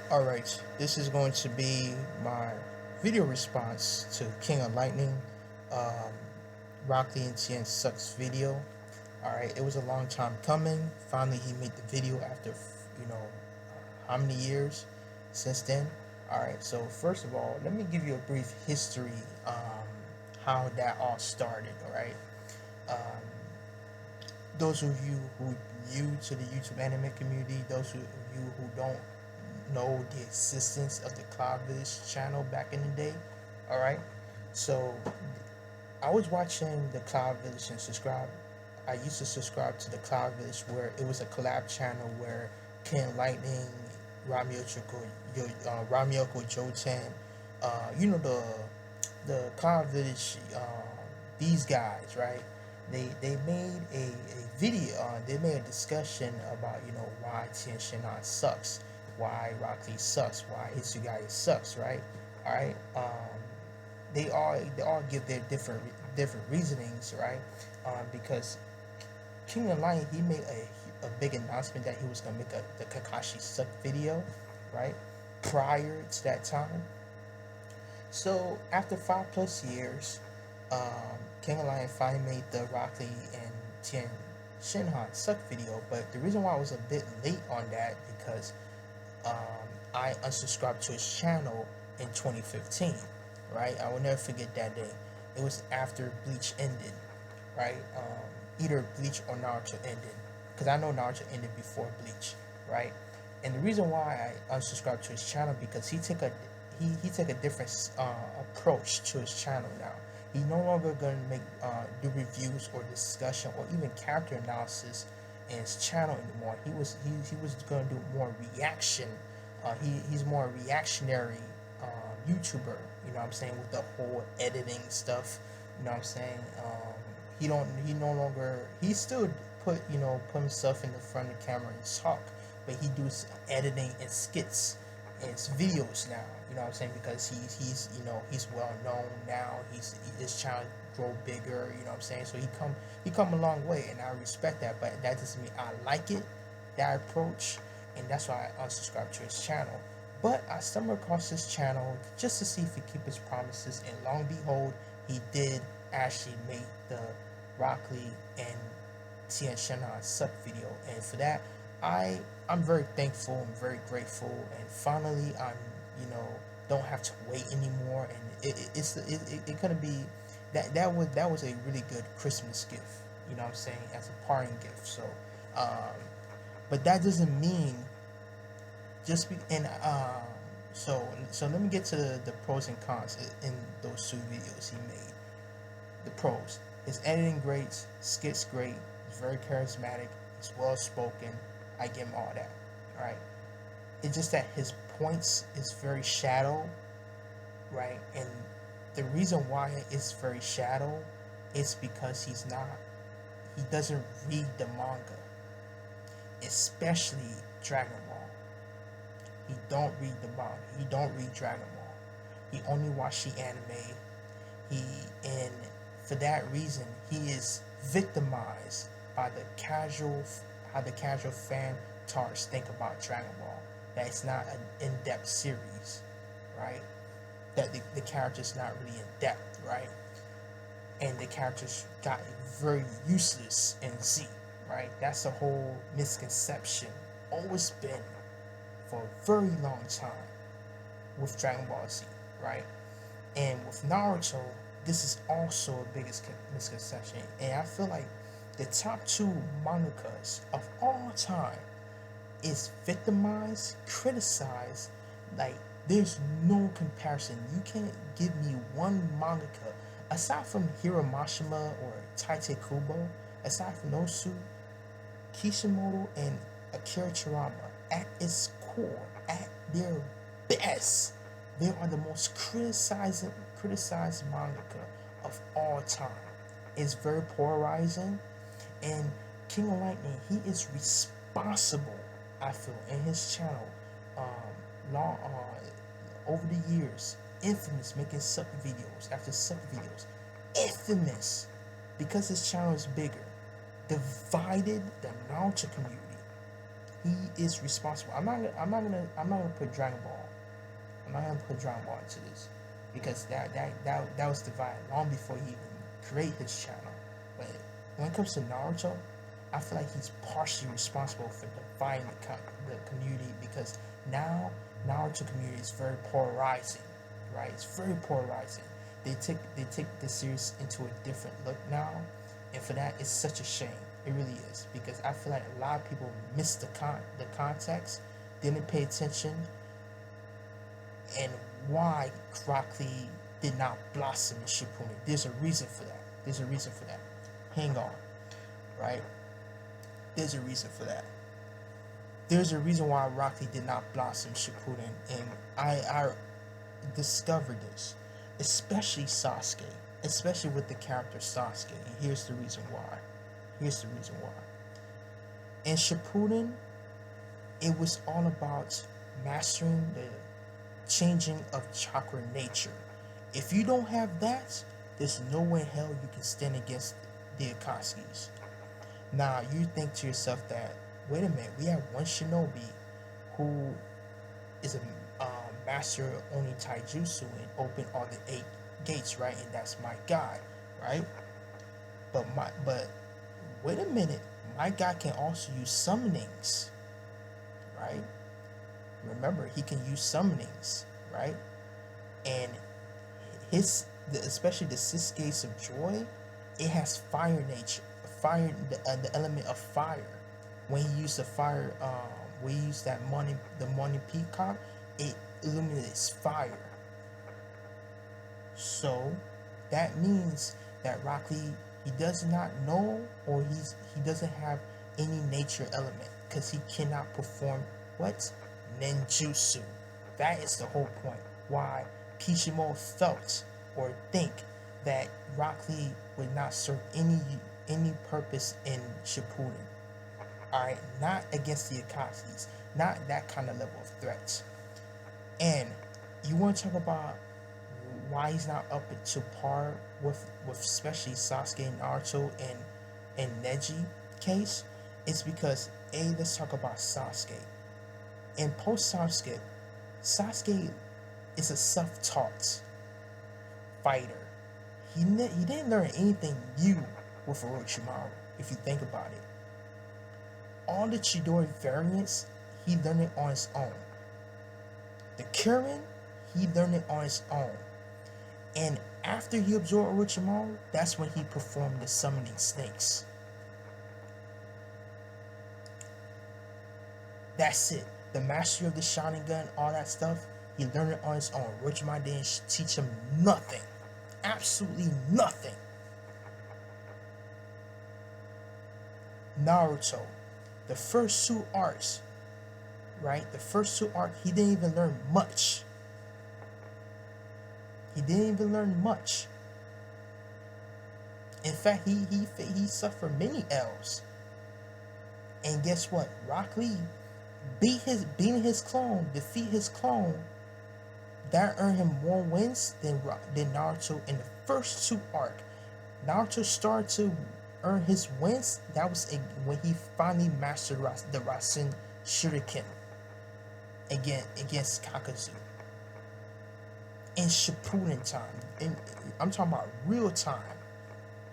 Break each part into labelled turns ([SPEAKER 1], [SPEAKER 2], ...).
[SPEAKER 1] Alright, this is going to be my video response to King of Lightning, um, Rock Lee and Tien sucks video. Alright, it was a long time coming. Finally, he made the video after, how many years since then? Alright, so first of all, let me give you a brief history, how that all started, alright? Um, those of you who new to the YouTube anime community, those of you who don't know the existence of the Cloud Village channel back in the day, all right. So I was watching the Cloud Village and subscribe. I used to subscribe to the Cloud Village where it was a collab channel where Ken Lightning, Ramyoko Jotan, the Cloud Village, these guys, right? They made a video. They made a discussion about why Tien Shinhan sucks, why Rock Lee sucks, why Hitsugaya sucks, right? All right. They all give their different reasonings, right? Because King of Lion, he made a big announcement that he was gonna make the Kakashi suck video, right? Prior to that time. So after 5+ years, King of Lion finally made the Rock Lee and Tien Shinhan suck video. But the reason why I was a bit late on that because I unsubscribed to his channel in 2015, right? I will never forget that day. It was after Bleach ended, right? Either Bleach or Naruto ended, because I know Naruto ended before Bleach, right? And the reason why I unsubscribed to his channel because he took a different approach to his channel now. He's no longer gonna do reviews or discussion or even character analysis in his channel anymore. He was gonna do more reaction. He's more a reactionary YouTuber. You know what I'm saying, with the whole editing stuff. You know what I'm saying. He no longer, he still put himself in the front of the camera and talk, but he does editing and skits and videos now. You know what I'm saying, because he's well known now. His channel grow bigger. You know what I'm saying, so he come a long way, and I respect that. But that doesn't mean I like it, that approach, and that's why I unsubscribed to his channel. But I stumbled across his channel just to see if he keep his promises, and long behold, he did actually make the Rock Lee and Tien Shinhan suck video, and for that, I'm very thankful and very grateful, and finally I'm don't have to wait anymore, and it gonna be that was a really good Christmas gift, you know what I'm saying, as a parting gift. So, but that doesn't mean just be and so let me get to the pros and cons in those two videos he made. The pros: his editing great, skits great, he's very charismatic, he's well spoken. I give him all that. All right. It's just that his points is very shallow, right? And the reason why it's very shallow is because he doesn't read the manga, especially Dragon Ball. He don't read the manga. He don't read Dragon Ball. He only watch the anime. And for that reason, he is victimized by how the casual fan tarts think about Dragon Ball. That it's not an in-depth series, right? That the character's not really in depth, right? And the characters got very useless in Z, right? That's a whole misconception, always been for a very long time with Dragon Ball Z, right? And with Naruto, this is also a biggest misconception. And I feel like the top two mangakas of all time is victimized, criticized. Like, there's no comparison. You can't give me one mangaka aside from Hiro Mashima or Tite Kubo. Aside from those two, Kishimoto and Akira Toriyama, at its core, at their best, they are the most criticized mangaka of all time. It's very polarizing, and King of Lightning, he is responsible, I feel, in his channel, long over the years, infamous making sub videos after sub videos, infamous because his channel is bigger, divided the Naruto community. he is responsible. I'm not gonna put Dragon Ball. I'm not gonna put Dragon Ball into this because that was divided long before he even created his channel. But when it comes to Naruto, I feel like he's partially responsible for dividing the community because now Naruto community is very polarizing, right? It's very polarizing. They take the series into a different look now, and for that, it's such a shame. It really is because I feel like a lot of people missed the context, didn't pay attention, and why Rock Lee did not blossom in Shippuden. There's a reason for that. There's a reason for that. Hang on, right? There's a reason for that. There's a reason why Rock Lee did not blossom Shippuden, and I discovered this, especially Sasuke, especially with the character Sasuke. And here's the reason why. Here's the reason why. In Shippuden, it was all about mastering the changing of chakra nature. If you don't have that, there's no way in hell you can stand against the Akatsuki's. Now, you think to yourself that, wait a minute, we have one shinobi who is a master of only taijutsu and open all the 8 gates, right? And that's my guy, right? But wait a minute, my guy can also use summonings, right? Remember, he can use summonings, right? And especially the 6 gates of joy, it has fire nature, the element of fire. When he used the fire, when he used the morning peacock, it illuminates fire. So that means that Rock Lee, he does not know, or he doesn't have any nature element because he cannot perform what? Ninjutsu. That is the whole point. Why Kishimoto felt or think that Rock Lee would not serve any purpose in Shippuden. Alright, not against the Akatsuki's, not that kind of level of threat. And you want to talk about why he's not up to par with especially Sasuke and Naruto and Neji case? It's because let's talk about Sasuke. In post Sasuke is a self-taught fighter. He didn't learn anything new with Orochimaru, if you think about it. All the Chidori variants, he learned it on his own. The Kirin, he learned it on his own. And after he absorbed Orochimaru, that's when he performed the summoning snakes. That's it. The mastery of the Sharingan, all that stuff, he learned it on his own. Orochimaru didn't teach him nothing. Absolutely nothing. Naruto, the first 2 arcs, right? The first 2 arcs, he didn't even learn much. He didn't even learn much. In fact, he suffered many L's. And guess what? Rock Lee beating his clone, defeat his clone. That earned him more wins than Naruto in the first 2 arcs. Naruto started to earn his wins. That was when he finally mastered the Rasen Shuriken against Kakazu. In Shippuden time. I'm talking about real time.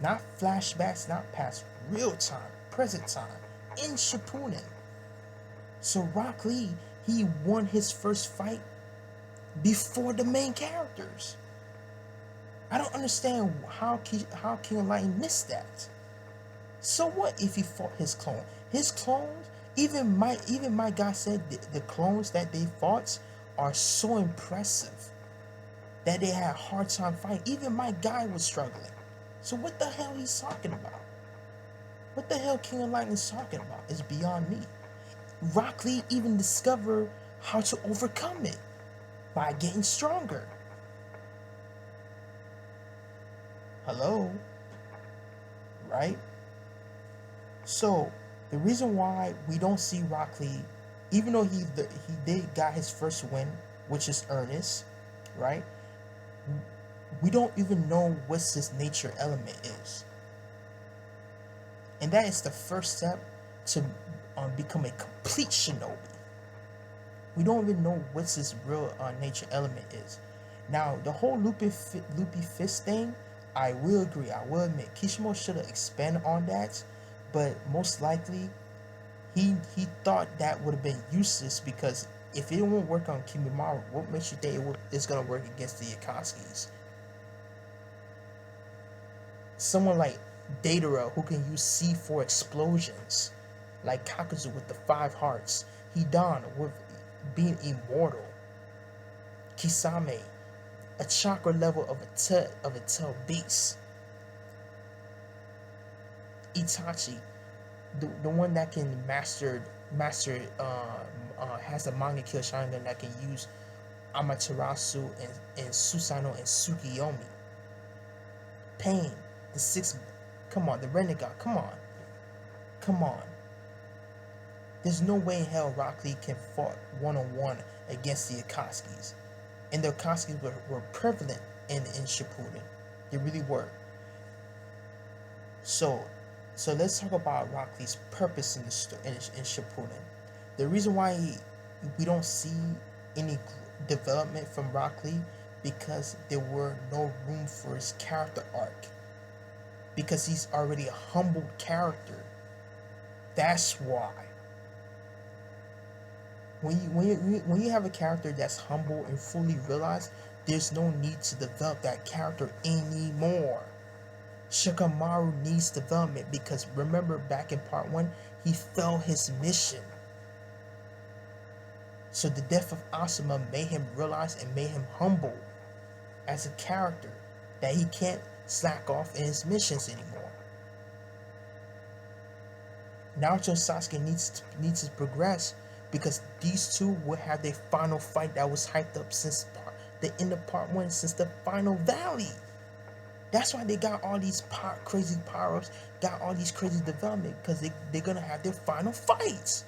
[SPEAKER 1] Not flashbacks, not past. Real time. Present time. In Shippuden. So Rock Lee, he won his first fight before the main characters. I don't understand how King of Light missed that. So what if he fought his clone? His clones, even my guy said the clones that they fought are so impressive that they had a hard time fighting. Even my guy was struggling. So what the hell he's talking about? What the hell King of Light is talking about is beyond me. Rock Lee even discovered how to overcome it by getting stronger. Hello? Right? So, the reason why we don't see Rock Lee, even though he did got his first win, which is Ernest, right? We don't even know what his nature element is. And that is the first step to become a complete shinobi. We don't even know what his real nature element is. Now, the whole loopy fist thing, I will agree. I will admit, Kishimoto should have expanded on that, but most likely, he thought that would have been useless because if it won't work on Kimimaro, what makes you think it's gonna work against the Akatsuki's? Someone like Datara who can use C4 explosions, like Kakuzu with the 5 hearts, Hidan with being immortal, Kisame, a chakra level of a tail beast, Itachi, the one that can master has a manga kill Sharingan that can use Amaterasu and Susanoo and Tsukiyomi. Pain, the 6, come on, the Renegade, come on. There's no way in hell Rock Lee can fight one-on-one against the Akatsuki's. And the Akatsuki's were prevalent in Shippuden. They really were. So let's talk about Rock Lee's purpose in Shippuden. The reason why we don't see any development from Rock Lee because there were no room for his character arc. Because he's already a humbled character. That's why. When you have a character that's humble and fully realized, there's no need to develop that character anymore. Shikamaru needs development because remember back in part 1, he failed his mission. So the death of Asuma made him realize and made him humble as a character that he can't slack off in his missions anymore. Naruto Sasuke needs to progress because these two will have their final fight that was hyped up since the end of part 1, since the final valley. That's why they got all these crazy power-ups, got all these crazy development, because they're going to have their final fights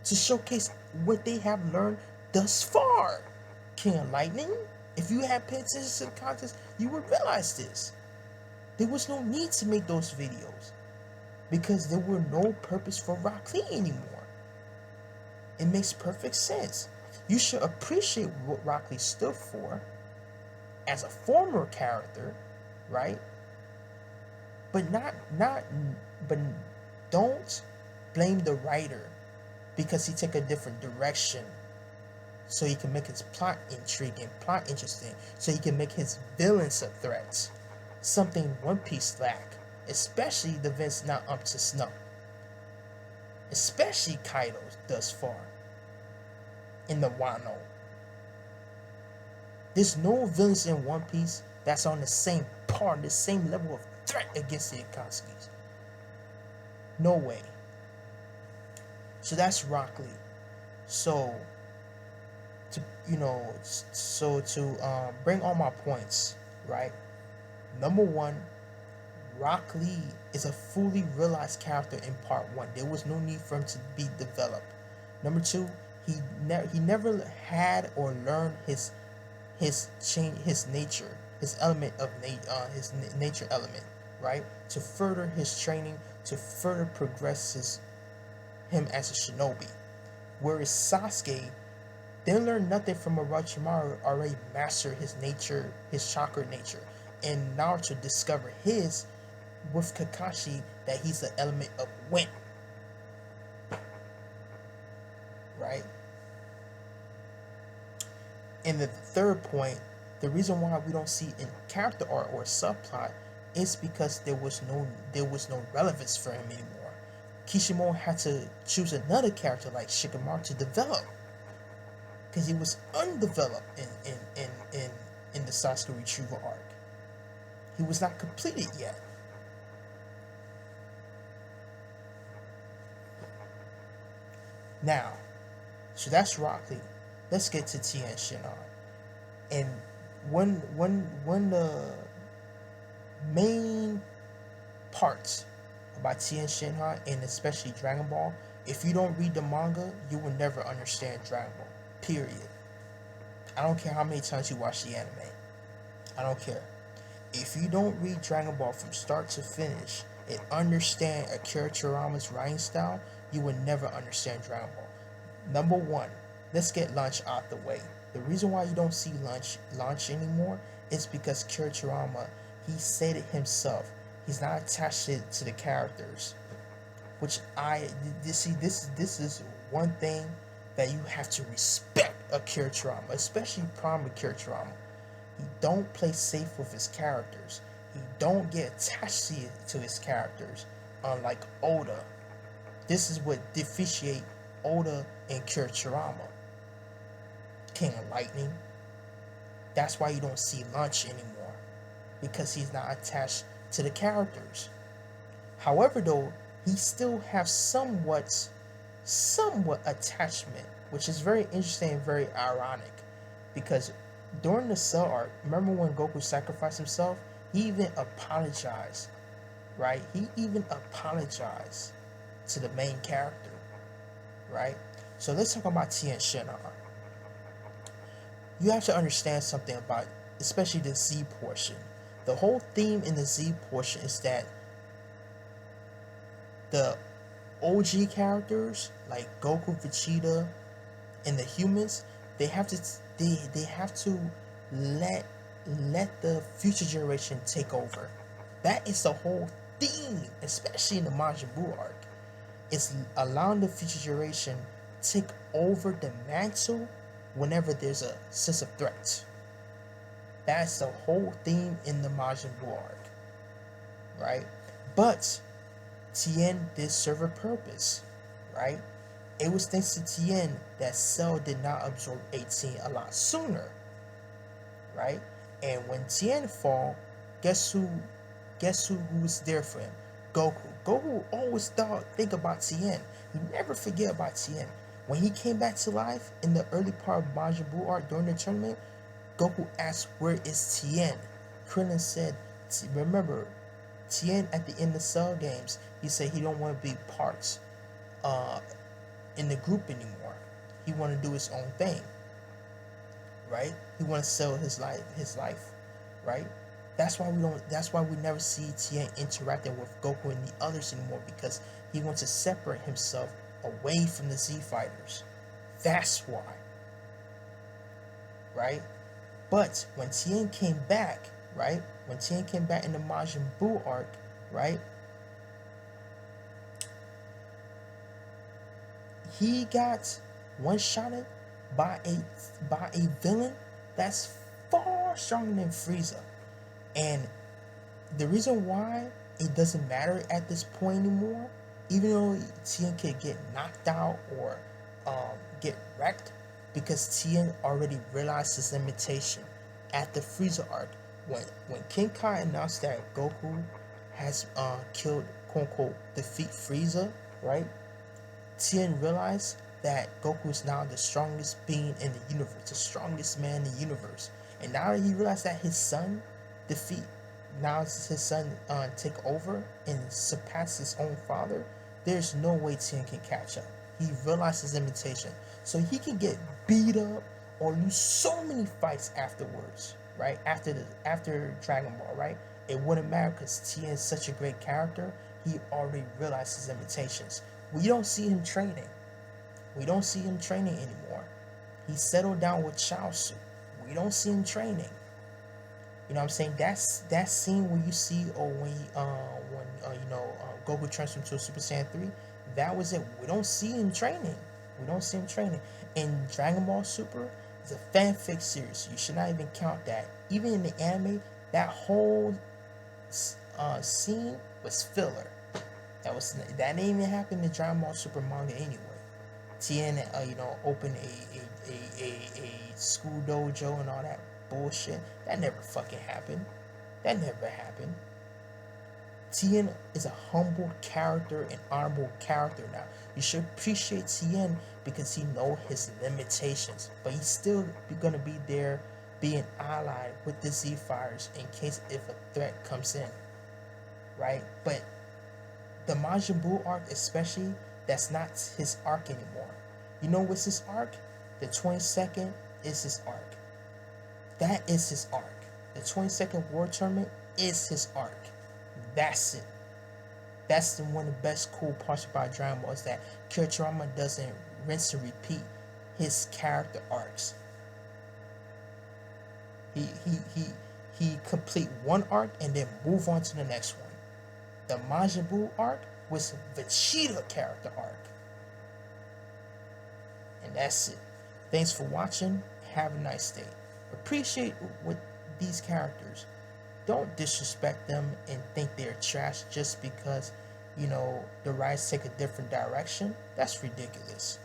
[SPEAKER 1] to showcase what they have learned thus far. King of Lightning, if you had paid attention to the contest, you would realize this. There was no need to make those videos because there were no purpose for Rock Lee anymore. It makes perfect sense. You should appreciate what Rock Lee stood for as a former character, right? But don't blame the writer because he took a different direction so he can make his plot intriguing, plot interesting, so he can make his villains a threat. Something One Piece lack, especially the villains not up to snuff. Especially Kaido thus far in the Wano. There's no villains in One Piece that's on the same par, the same level of threat against the Akatsuki's. No way. So that's Rock Lee. So to bring all my points, right? Number 1, Rock Lee is a fully realized character in part 1. There was no need for him to be developed. Number 2, he never had or learned his nature, his nature element, right? To further his training, to further progress him as a shinobi. Whereas Sasuke didn't learn nothing from Orochimaru, already mastered his nature, his chakra nature. And Naruto discovered his with Kakashi, that he's the element of wind. Right? And the third point, the reason why we don't see in character art or subplot is because there was no relevance for him anymore. Kishimoto had to choose another character like Shikamaru to develop because he was undeveloped in the Sasuke retrieval arc. He was not completed yet. Now, so that's Rock Lee. Let's get to Tien Shinhan. And one the main parts about Tien Shinhan, and especially Dragon Ball, if you don't read the manga, you will never understand Dragon Ball. Period. I don't care how many times you watch the anime. I don't care. If you don't read Dragon Ball from start to finish and understand Akira Toriyama's writing style, you would never understand Dragon Ball. Number one, let's get Lunch out the way. The reason why you don't see Lunch anymore is because Kirishima, he said it himself. He's not attached to the characters, which this is one thing that you have to respect Akira Toriyama, especially Prime Akira Toriyama. He don't play safe with his characters. He don't get attached to his characters, unlike Oda. This is what differentiate Oda and Akira Toriyama. King of Lightning. That's why you don't see Lunch anymore, because he's not attached to the characters. However, though, he still has somewhat attachment, which is very interesting and very ironic, because during the Cell arc, remember when Goku sacrificed himself? He even apologized, right? He even apologized to the main character, right? So let's talk about Tien Shinhan. You have to understand something about, especially the Z portion. The whole theme in the Z portion is that the OG characters like Goku, Vegeta, and the humans, they have to let the future generation take over. That is the whole theme, especially in the Majin Buu arc. It's allowing the future generation take over the mantle whenever there's a sense of threat. That's the whole theme in the Majin Buu arc, right? But Tien did serve a purpose, right? It was thanks to Tien that Cell did not absorb 18 a lot sooner, right? And when Tien fall, guess who was there for him? Goku. Goku always think about Tien. He never forget about Tien. When he came back to life in the early part of Majin Buu arc during the tournament, Goku asked, "Where is Tien?" Krillin said, "Remember, Tien at the end of Cell games, he said he don't want to be part in the group anymore. He want to do his own thing, right? He want to sell his life, right? That's why we never see Tien interacting with Goku and the others anymore, because he wants to separate himself away from the Z fighters. That's why, right? But when Tien came back, right? When Tien came back in the Majin Buu arc, right? He got one-shotted by a villain that's far stronger than Frieza. And the reason why it doesn't matter at this point anymore, even though Tien could get knocked out or get wrecked, because Tien already realized his limitation at the Frieza arc. When King Kai announced that Goku has killed, quote unquote, defeat Frieza, right? Tien realized that Goku is now the strongest being in the universe, the strongest man in the universe. And now that he realized that his son take over and surpass his own father, there's no way Tien can catch up. He realized his limitation. So he can get beat up or lose so many fights afterwards, right? After Dragon Ball, right? It wouldn't matter because Tien is such a great character. He already realized his limitations. We don't see him training. We don't see him training anymore. He settled down with Chaozu. We don't see him training. You know what I'm saying? That scene where you see, when Goku transformed to a Super Saiyan 3, that was it. We don't see him training. We don't see him training. And Dragon Ball Super is a fanfic series. You should not even count that. Even in the anime, that whole scene was filler. That didn't even happen in the Dragon Ball Super manga anyway. Tien, opened a school dojo and all that bullshit. That never fucking happened. That never happened. Tien is a humble character, an honorable character now. You should appreciate Tien because he knows his limitations, but he's still gonna be there, being allied with the Z Fighters in case if a threat comes in, right? But the Majin Buu arc, especially, that's not his arc anymore. You know what's his arc? The 22nd is his arc. That is his arc. The 22nd World Tournament is his arc. That's it. That's one of the best cool parts about Dragon Ball is that Kirishima doesn't rinse and repeat his character arcs. He he he he complete one arc and then move on to the next one. The Majin Buu arc was Vegeta character arc. And that's it. Thanks for watching. Have a nice day. Appreciate what these characters. Don't disrespect them and think they're trash just because, the writers take a different direction. That's ridiculous.